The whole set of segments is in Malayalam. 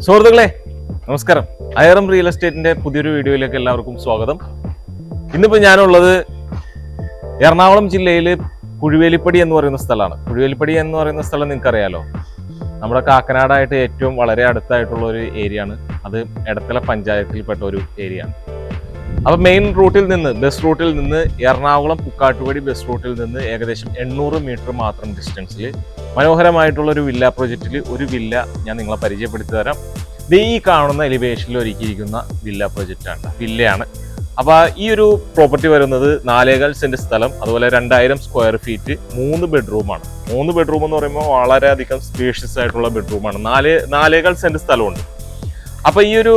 സുഹൃത്തുക്കളെ നമസ്കാരം. അയറം റിയൽ എസ്റ്റേറ്റിന്റെ പുതിയൊരു വീഡിയോയിലേക്ക് എല്ലാവർക്കും സ്വാഗതം. ഇന്നിപ്പോൾ ഞാനുള്ളത് എറണാകുളം ജില്ലയിൽ കുഴുവേലിപ്പടി എന്ന് പറയുന്ന സ്ഥലമാണ്. കുഴുവേലിപ്പടി എന്ന് പറയുന്ന സ്ഥലം നിങ്ങൾക്കറിയാലോ, നമ്മുടെ കാക്കനാടായിട്ട് ഏറ്റവും വളരെ അടുത്തായിട്ടുള്ള ഒരു ഏരിയ ആണ്. അത് എടത്തല പഞ്ചായത്തിൽപ്പെട്ട ഒരു ഏരിയ ആണ്. അപ്പോൾ മെയിൻ റൂട്ടിൽ നിന്ന്, ബസ് റൂട്ടിൽ നിന്ന്, എറണാകുളം പുക്കാട്ടുപടി ബസ് റൂട്ടിൽ നിന്ന് ഏകദേശം 800 മീറ്റർ മാത്രം ഡിസ്റ്റൻസിൽ മനോഹരമായിട്ടുള്ള ഒരു വില്ല പ്രോജക്റ്റിൽ ഒരു വില്ല ഞാൻ നിങ്ങളെ പരിചയപ്പെടുത്തി തരാം. ഇത് ഈ കാണുന്ന എലിവേഷനിൽ ഒരുക്കിയിരിക്കുന്ന വില്ല പ്രോജക്റ്റാണ്, വില്ലയാണ്. അപ്പോൾ ഈ ഒരു പ്രോപ്പർട്ടി വരുന്നത് 4.25 സെന്റ് സ്ഥലം, അതുപോലെ 2000 സ്ക്വയർ ഫീറ്റ്, 3 ബെഡ്റൂമാണ്. 3 ബെഡ്റൂം എന്ന് പറയുമ്പോൾ വളരെയധികം സ്പേഷ്യസ് ആയിട്ടുള്ള ബെഡ്റൂമാണ്. 4.25 സെന്റ് സ്ഥലമുണ്ട്. അപ്പോൾ ഈ ഒരു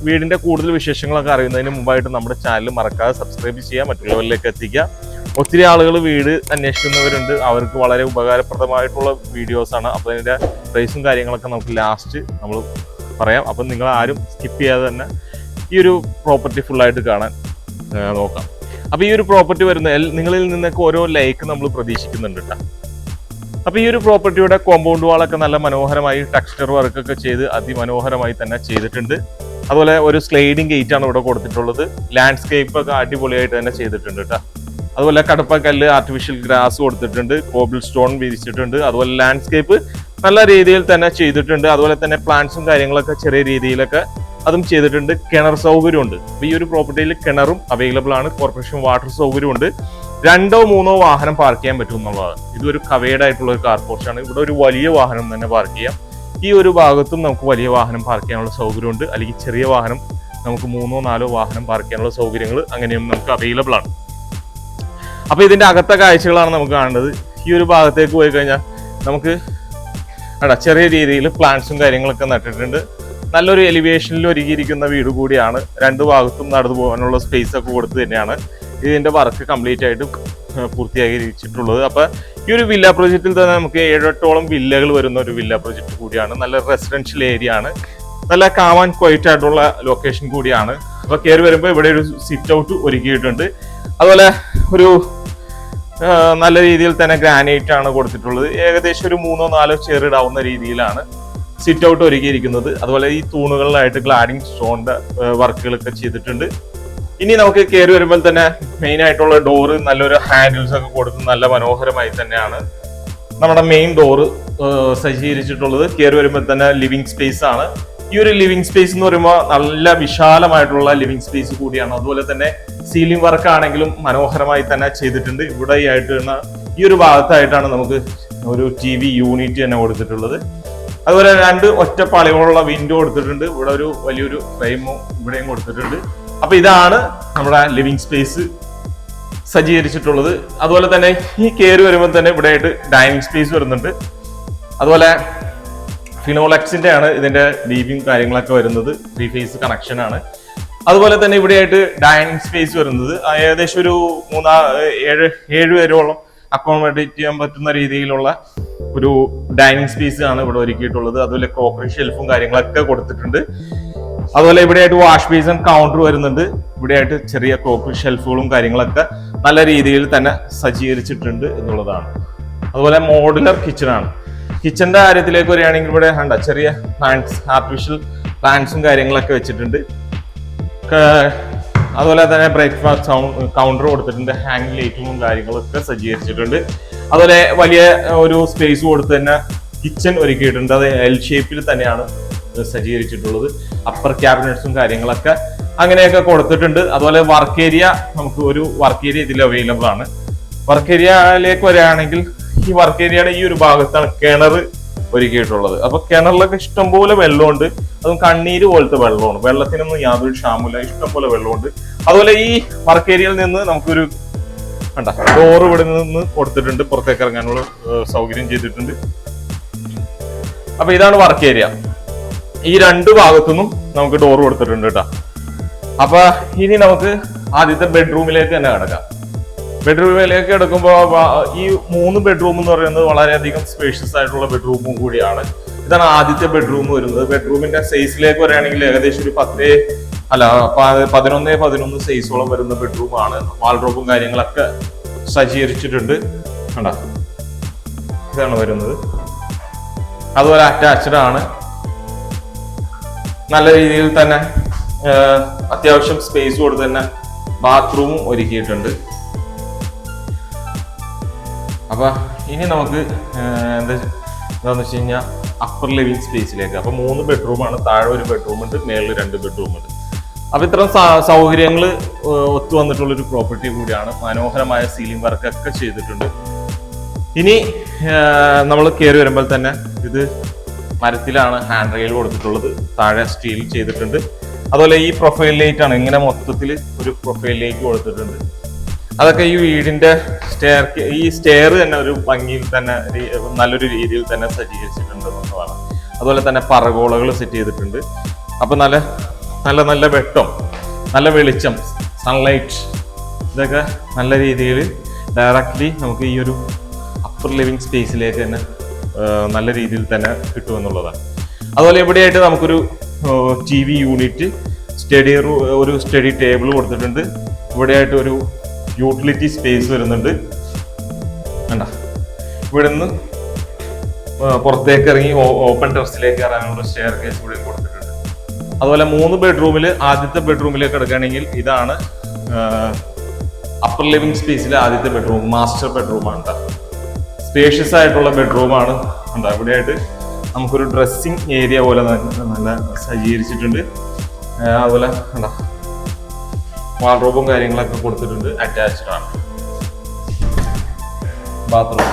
വീടിന്റെ കൂടുതൽ വിശേഷങ്ങളൊക്കെ അറിയുന്നതിന് മുമ്പായിട്ട് നമ്മുടെ ചാനൽ മറക്കാതെ സബ്സ്ക്രൈബ് ചെയ്യുക, മറ്റുള്ളവരിലേക്ക് എത്തിക്കുക. ഒത്തിരി ആളുകൾ വീട് അന്വേഷിക്കുന്നവരുണ്ട്, അവർക്ക് വളരെ ഉപകാരപ്രദമായിട്ടുള്ള വീഡിയോസാണ്. അപ്പോൾ അതിൻ്റെ പ്രൈസും കാര്യങ്ങളൊക്കെ നമുക്ക് ലാസ്റ്റ് നമ്മൾ പറയാം. അപ്പം നിങ്ങൾ ആരും സ്കിപ്പ് ചെയ്യാതെ തന്നെ ഈ ഒരു പ്രോപ്പർട്ടി ഫുള്ളായിട്ട് കാണാൻ നോക്കാം. അപ്പോൾ ഈ ഒരു പ്രോപ്പർട്ടി വരുന്ന നിങ്ങളിൽ നിന്നൊക്കെ ഓരോ ലൈക്ക് നമ്മൾ പ്രതീക്ഷിക്കുന്നുണ്ട് കേട്ടോ. അപ്പോൾ ഈ ഒരു പ്രോപ്പർട്ടിയുടെ കോമ്പൗണ്ട് വാളൊക്കെ നല്ല മനോഹരമായി ടെക്സ്ചർ വർക്കൊക്കെ ചെയ്ത് അതിമനോഹരമായി തന്നെ ചെയ്തിട്ടുണ്ട്. അതുപോലെ ഒരു സ്ലൈഡിങ് ഗേറ്റ് ആണ് ഇവിടെ കൊടുത്തിട്ടുള്ളത്. ലാൻഡ്സ്കേപ്പ് ഒക്കെ അടിപൊളിയായിട്ട് തന്നെ ചെയ്തിട്ടുണ്ട് കേട്ടോ. അതുപോലെ കടപ്പക്കല്ല്, ആർട്ടിഫിഷ്യൽ ഗ്രാസ് കൊടുത്തിട്ടുണ്ട്, കോബിൾ സ്റ്റോൺ വിരിച്ചിട്ടുണ്ട്. അതുപോലെ ലാൻഡ്സ്കേപ്പ് നല്ല രീതിയിൽ തന്നെ ചെയ്തിട്ടുണ്ട്. അതുപോലെ തന്നെ പ്ലാന്റ്സും കാര്യങ്ങളൊക്കെ ചെറിയ രീതിയിലൊക്കെ അതും ചെയ്തിട്ടുണ്ട്. കിണർ സൗകര്യമുണ്ട്. അപ്പോൾ ഈ ഒരു പ്രോപ്പർട്ടിയിൽ കിണറും അവൈലബിൾ ആണ്. കോർപ്പറേഷൻ വാട്ടർ സൗകര്യമുണ്ട്. 2 or 3 വാഹനം പാർക്ക് ചെയ്യാൻ പറ്റും എന്നുള്ളതാണ്. ഇതൊരു കവേഡ് ആയിട്ടുള്ള ഒരു കാർ പോർച്ചാണ്. ഇവിടെ ഒരു വലിയ വാഹനം തന്നെ പാർക്ക് ചെയ്യാം. ഈ ഒരു ഭാഗത്തും നമുക്ക് വലിയ വാഹനം പാർക്ക് ചെയ്യാനുള്ള സൗകര്യമുണ്ട്. അല്ലെങ്കിൽ ചെറിയ വാഹനം നമുക്ക് 3 or 4 വാഹനം പാർക്ക് ചെയ്യാനുള്ള സൗകര്യങ്ങൾ അങ്ങനെയും നമുക്ക് അവൈലബിൾ ആണ്. അപ്പോൾ ഇതിന്റെ അകത്തെ കാഴ്ചകളാണ് നമുക്ക് കാണേണ്ടത്. ഈ ഒരു ഭാഗത്തേക്ക് പോയി കഴിഞ്ഞാൽ നമുക്ക് ചെറിയ രീതിയിൽ പ്ലാന്റ്സും കാര്യങ്ങളൊക്കെ നട്ടിട്ടുണ്ട്. നല്ലൊരു എലിവേഷനിൽ ഒരുക്കിയിരിക്കുന്ന വീട് കൂടിയാണ്. 2 ഭാഗത്തും നടന്നു പോകാനുള്ള സ്പേസ് ഒക്കെ കൊടുത്ത് തന്നെയാണ് ഇതിന്റെ വർക്ക് കംപ്ലീറ്റ് ആയിട്ട് പൂർത്തീകരിച്ചിട്ടുള്ളത്. അപ്പോൾ ഈ ഒരു വില്ല പ്രോജക്റ്റിൽ തന്നെ നമുക്ക് 7-8ഓളം വില്ലകൾ വരുന്ന ഒരു വില്ല പ്രോജക്റ്റ് കൂടിയാണ്. നല്ല റെസിഡൻഷ്യൽ ഏരിയ ആണ്. നല്ല കാം ആൻഡ് ക്വയറ്റ് ആയിട്ടുള്ള ലൊക്കേഷൻ കൂടിയാണ്. അപ്പോൾ കയറി വരുമ്പോൾ ഇവിടെ ഒരു സിറ്റ് ഔട്ട് ഒരുക്കിയിട്ടുണ്ട്. അതുപോലെ ഒരു നല്ല രീതിയിൽ തന്നെ ഗ്രാനൈറ്റ് ആണ് കൊടുത്തിട്ടുള്ളത്. ഏകദേശം ഒരു 3 or 4 ചെയർ ഇടാവുന്ന രീതിയിലാണ് സിറ്റ് ഔട്ട് ഒരുക്കിയിരിക്കുന്നത്. അതുപോലെ ഈ തൂണുകളിലായിട്ട് ഗ്ലാഡിംഗ് സ്റ്റോണിന്റെ വർക്കുകളൊക്കെ ചെയ്തിട്ടുണ്ട്. ഇനി നമുക്ക് കയറി വരുമ്പോൾ തന്നെ മെയിൻ ആയിട്ടുള്ള ഡോറ് നല്ലൊരു ഹാൻഡിൽസ് ഒക്കെ കൊടുത്ത് നല്ല മനോഹരമായി തന്നെയാണ് നമ്മുടെ മെയിൻ ഡോറ് സജ്ജീകരിച്ചിട്ടുള്ളത്. കയറി വരുമ്പോൾ തന്നെ ലിവിങ് സ്പേസ് ആണ്. ഈ ഒരു ലിവിങ് സ്പേസ് എന്ന് പറയുമ്പോൾ നല്ല വിശാലമായിട്ടുള്ള ലിവിങ് സ്പേസ് കൂടിയാണ്. അതുപോലെ തന്നെ സീലിംഗ് വർക്ക് ആണെങ്കിലും മനോഹരമായി തന്നെ ചെയ്തിട്ടുണ്ട്. ഇവിടെ ഈ ഒരു ഭാഗത്തായിട്ടാണ് നമുക്ക് ഒരു TV യൂണിറ്റ് തന്നെ കൊടുത്തിട്ടുള്ളത്. അതുപോലെ 2 ഒറ്റപ്പാളികളുള്ള വിൻഡോ കൊടുത്തിട്ടുണ്ട്. ഇവിടെ ഒരു വലിയൊരു ഫ്രെയിമും ഇവിടെയും കൊടുത്തിട്ടുണ്ട്. അപ്പൊ ഇതാണ് നമ്മുടെ ലിവിങ് സ്പേസ് സജ്ജീകരിച്ചിട്ടുള്ളത്. അതുപോലെ തന്നെ ഈ കയറി വരുമ്പോൾ തന്നെ ഇവിടെ ആയിട്ട് ഡൈനിങ് സ്പേസ് വരുന്നുണ്ട്. അതുപോലെ ഫിനോലെക്സിന്റെ ആണ് ഇതിന്റെ ഡീപിയും കാര്യങ്ങളൊക്കെ വരുന്നത്. 3 phase കണക്ഷൻ ആണ്. അതുപോലെ തന്നെ ഇവിടെയായിട്ട് ഡൈനിങ് സ്പേസ് വരുന്നത് ഏകദേശം ഒരു 7 പേരോളം അക്കോമഡേറ്റ് ചെയ്യാൻ പറ്റുന്ന രീതിയിലുള്ള ഒരു ഡൈനിങ് സ്പേസ് ആണ് ഇവിടെ ഒരുക്കിയിട്ടുള്ളത്. അതുപോലെ ക്രോക്കറി ഷെൽഫും കാര്യങ്ങളൊക്കെ കൊടുത്തിട്ടുണ്ട്. അതുപോലെ ഇവിടെയായിട്ട് വാഷ് ബേസിൻ കൗണ്ടർ വരുന്നുണ്ട്. ഇവിടെയായിട്ട് ചെറിയ ക്രോക്കറി ഷെൽഫുകളും കാര്യങ്ങളൊക്കെ നല്ല രീതിയിൽ തന്നെ സജ്ജീകരിച്ചിട്ടുണ്ട് എന്നുള്ളതാണ്. അതുപോലെ മോഡുലർ കിച്ചൺ ആണ്. കിച്ചന്റെ കാര്യത്തിലേക്ക് വരികയാണെങ്കിൽ ഇവിടെ ചെറിയ പ്ലാന്റ്സ്, ആർട്ടിഫിഷ്യൽ പ്ലാന്റ്സും കാര്യങ്ങളൊക്കെ വെച്ചിട്ടുണ്ട്. അതുപോലെ തന്നെ ബ്രേക്ക്ഫാസ്റ്റ് കൗണ്ടർ കൊടുത്തിട്ടുണ്ട്. ഹാങ്ങിങ് ലൈറ്റും കാര്യങ്ങളൊക്കെ സജ്ജീകരിച്ചിട്ടുണ്ട്. അതുപോലെ വലിയ ഒരു സ്പേസ് കൊടുത്ത് തന്നെ കിച്ചൺ ഒരുക്കിയിട്ടുണ്ട്. അത് L ഷേപ്പിൽ തന്നെയാണ് സജ്ജീകരിച്ചിട്ടുള്ളത്. അപ്പർ ക്യാബിനറ്റ്സും കാര്യങ്ങളൊക്കെ അങ്ങനെയൊക്കെ കൊടുത്തിട്ടുണ്ട്. അതുപോലെ വർക്ക് ഏരിയ, നമുക്ക് ഒരു വർക്ക് ഏരിയ ഇതിൽ അവൈലബിൾ ആണ്. വർക്ക് ഏരിയയിലേക്ക് വരികയാണെങ്കിൽ ഈ വർക്ക് ഏരിയയുടെ ഈ ഒരു ഭാഗത്താണ് കിണർ ഒരുക്കിയിട്ടുള്ളത്. അപ്പൊ കിണറിലൊക്കെ ഇഷ്ടംപോലെ വെള്ളമുണ്ട്. അതും കണ്ണീര് പോലത്തെ വെള്ളമാണ്. വെള്ളത്തിനൊന്നും യാതൊരു ക്ഷാമമില്ല, ഇഷ്ടംപോലെ വെള്ളമുണ്ട്. അതുപോലെ ഈ വർക്ക് ഏരിയയിൽ നിന്ന് നമുക്കൊരു ഡോർ ഇവിടെ നിന്ന് കൊടുത്തിട്ടുണ്ട്. പുറത്തേക്ക് ഇറങ്ങാനുള്ള സൗകര്യം ചെയ്തിട്ടുണ്ട്. അപ്പൊ ഇതാണ് വർക്ക് ഏരിയ. ഈ 2 ഭാഗത്തുനിന്നും നമുക്ക് ഡോർ കൊടുത്തിട്ടുണ്ട് കേട്ടോ. അപ്പൊ ഇനി നമുക്ക് ആദ്യത്തെ ബെഡ്റൂമിലേക്ക് തന്നെ കിടക്കാം. ബെഡ്റൂമിലേക്ക് എടുക്കുമ്പോൾ ഈ 3 ബെഡ്റൂം എന്ന് പറയുന്നത് വളരെയധികം സ്പേഷ്യസ് ആയിട്ടുള്ള ബെഡ്റൂമും കൂടിയാണ്. ഇതാണ് ആദ്യത്തെ ബെഡ്റൂം വരുന്നത്. ബെഡ്റൂമിന്റെ സൈസിലേക്ക് വരികയാണെങ്കിൽ ഏകദേശം ഒരു 11 സൈസോളം വരുന്ന ബെഡ്റൂമാണ്. വാൾഡ്രോബും കാര്യങ്ങളൊക്കെ സജ്ജീകരിച്ചിട്ടുണ്ട്. കണ്ടോ, ഇതാണ് വരുന്നത്. അതുപോലെ അറ്റാച്ച്ഡ് ആണ്. നല്ല രീതിയിൽ തന്നെ അത്യാവശ്യം സ്പേസ് കൊടുത്ത് തന്നെ ബാത്റൂമും ഒരുക്കിയിട്ടുണ്ട്. അപ്പൊ ഇനി നമുക്ക് എന്താന്ന് വെച്ച് കഴിഞ്ഞാൽ അപ്പർ ലിവിങ് സ്പേസിലേക്ക്. അപ്പൊ 3 ബെഡ്റൂമാണ്, താഴെ ഒരു ബെഡ്റൂം ഉണ്ട്, മേളിൽ 2 ബെഡ്റൂം ഉണ്ട്. അപ്പൊ ഇത്തരം സൗകര്യങ്ങൾ ഒത്തു വന്നിട്ടുള്ളൊരു പ്രോപ്പർട്ടി കൂടിയാണ്. മനോഹരമായ സീലിംഗ് വർക്കൊക്കെ ചെയ്തിട്ടുണ്ട്. ഇനി നമ്മൾ കയറി വരുമ്പോൾ തന്നെ ഇത് മരത്തിലാണ് ഹാൻഡ് റെയിൽ കൊടുത്തിട്ടുള്ളത്, താഴെ സ്റ്റീൽ ചെയ്തിട്ടുണ്ട്. അതുപോലെ ഈ പ്രൊഫൈൽ ലൈറ്റ് ആണ്, ഇങ്ങനെ മൊത്തത്തിൽ ഒരു പ്രൊഫൈൽ ലൈറ്റ് കൊടുത്തിട്ടുണ്ട്. അതൊക്കെ ഈ വീടിന്റെ ഈ സ്റ്റെയർ തന്നെ ഒരു ഭംഗിയിൽ തന്നെ നല്ലൊരു രീതിയിൽ തന്നെ സജ്ജീകരിച്ചിട്ടുണ്ട് എന്നുള്ളതാണ്. അതുപോലെ തന്നെ പറകോളകൾ സെറ്റ് ചെയ്തിട്ടുണ്ട്. അപ്പൊ നല്ല നല്ല നല്ല വെട്ടം, നല്ല വെളിച്ചം, സൺലൈറ്റ് ഇതൊക്കെ നല്ല രീതിയിൽ ഡയറക്റ്റ്ലി നമുക്ക് ഈ ഒരു അപ്പർ ലിവിങ് സ്പേസിലേക്ക് തന്നെ നല്ല രീതിയിൽ തന്നെ കിട്ടുമെന്നുള്ളതാണ്. അതുപോലെ ഇവിടെയായിട്ട് നമുക്കൊരു TV യൂണിറ്റ്, ഒരു സ്റ്റഡി ടേബിൾ കൊടുത്തിട്ടുണ്ട്. ഇവിടെയായിട്ട് ഒരു യൂട്ടിലിറ്റി സ്പേസ് വരുന്നുണ്ട്. വേണ്ട, ഇവിടെ നിന്ന് പുറത്തേക്ക് ഇറങ്ങി ഓപ്പൺ ടെറസിലേക്ക് ഇറങ്ങാനുള്ള സ്റ്റെയർ കേസ് ഇവിടെ കൊടുത്തിട്ടുണ്ട്. അതുപോലെ 3 ബെഡ്റൂമിൽ ആദ്യത്തെ ബെഡ്റൂമിലേക്ക് എടുക്കുകയാണെങ്കിൽ ഇതാണ് അപ്പർ ലിവിങ് സ്പേസിലെ ആദ്യത്തെ ബെഡ്റൂം, മാസ്റ്റർ ബെഡ്റൂമാണ്. സ്പേഷ്യസ് ആയിട്ടുള്ള ബെഡ്റൂമാണ്. എന്താ ഇവിടെയായിട്ട് നമുക്കൊരു ഡ്രസ്സിങ് ഏരിയ പോലെ നല്ല സജ്ജീകരിച്ചിട്ടുണ്ട്. അതുപോലെ എന്താ വാർഡ്രോബും കാര്യങ്ങളൊക്കെ കൊടുത്തിട്ടുണ്ട്. അറ്റാച്ച്ഡ് ആണ് ബാത്റൂം.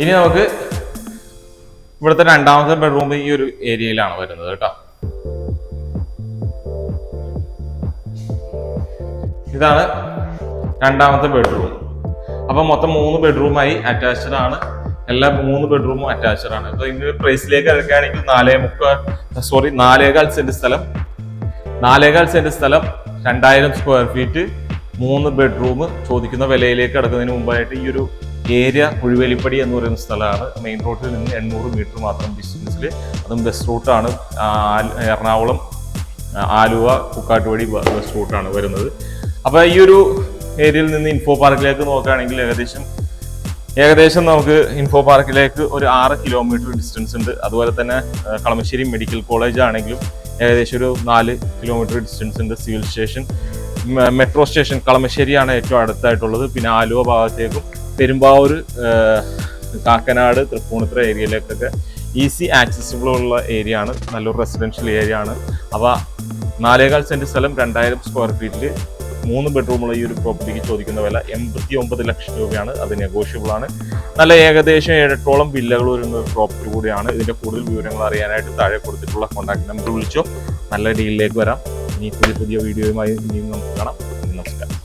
ഇനി നമുക്ക് ഇവിടുത്തെ രണ്ടാമത്തെ ബെഡ്റൂം ഈ ഒരു ഏരിയയിലാണ് വരുന്നത് കേട്ടോ. ഇതാണ് രണ്ടാമത്തെ ബെഡ്റൂം. അപ്പൊ മൊത്തം 3 ബെഡ്റൂമായി അറ്റാച്ച്ഡ് ആണ്. എല്ലാ 3 ബെഡ്റൂമും അറ്റാച്ച്ഡ് ആണ്. അപ്പൊ ഇതിന്റെ പ്രൈസിലേക്ക് എടുക്കുകയാണെങ്കിൽ 4.25 സെന്റ് സ്ഥലം, 4.25 സെന്റ് സ്ഥലം, 2000 സ്ക്വയർ ഫീറ്റ്, 3 ബെഡ്റൂം. ചോദിക്കുന്ന വിലയിലേക്ക് കിടക്കുന്നതിന് മുമ്പായിട്ട് ഈ ഒരു ഏരിയ കുഴുവേലിപ്പടി എന്ന് പറയുന്ന സ്ഥലമാണ്. മെയിൻ റോഡിൽ നിന്ന് 800 മീറ്റർ മാത്രം ഡിസ്റ്റൻസിൽ, അതും ബസ് റൂട്ടാണ്. എറണാകുളം, ആലുവ, കുക്കാട്ടുപടി ബസ് റൂട്ടാണ് വരുന്നത്. അപ്പൊ ഈ ഒരു ഏരിയയിൽ നിന്ന് ഇൻഫോ പാർക്കിലേക്ക് നോക്കുകയാണെങ്കിൽ ഏകദേശം നമുക്ക് ഇൻഫോ പാർക്കിലേക്ക് ഒരു 6 കിലോമീറ്റർ ഡിസ്റ്റൻസ് ഉണ്ട്. അതുപോലെ തന്നെ കളമശ്ശേരി മെഡിക്കൽ കോളേജ് ആണെങ്കിലും ഏകദേശം ഒരു 4 കിലോമീറ്റർ ഡിസ്റ്റൻസ് ഉണ്ട്. സിവിൽ സ്റ്റേഷൻ, മെട്രോ സ്റ്റേഷൻ കളമശ്ശേരിയാണ് ഏറ്റവും അടുത്തായിട്ടുള്ളത്. പിന്നെ ആലുവ ഭാഗത്തേക്കും പെരുമ്പാവൂർ, കാക്കനാട്, തൃപ്പൂണിത്തുറ ഏരിയയിലേക്കൊക്കെ ഈസി ആക്സസിബിൾ ഉള്ള ഏരിയ ആണ്. നല്ലൊരു റെസിഡൻഷ്യൽ ഏരിയ ആണ്. അപ്പോൾ 4.25 സെന്റ് സ്ഥലം, 2000 സ്ക്വയർ ഫീറ്റിൽ 3 ബെഡ്റൂമുള്ള ഈ ഒരു പ്രോപ്പർട്ടിക്ക് ചോദിക്കുന്ന വില 89 ലക്ഷം രൂപയാണ്. അത് നെഗോഷ്യബിൾ ആണ്. നല്ല ഏകദേശം 7 വില്ലകൾ വരുന്ന ഒരു പ്രോപ്പർട്ടി കൂടിയാണ്. ഇതിന്റെ കൂടുതൽ വിവരങ്ങൾ അറിയാനായിട്ട് താഴെ കൊടുത്തിട്ടുള്ള കോൺടാക്ട് നമ്പർ വിളിച്ചോ. നല്ല ഡീലിലേക്ക് വരാം. ഇനി പുതിയ വീഡിയോയുമായി ഇനിയും നമുക്ക് കാണാം. നമസ്കാരം.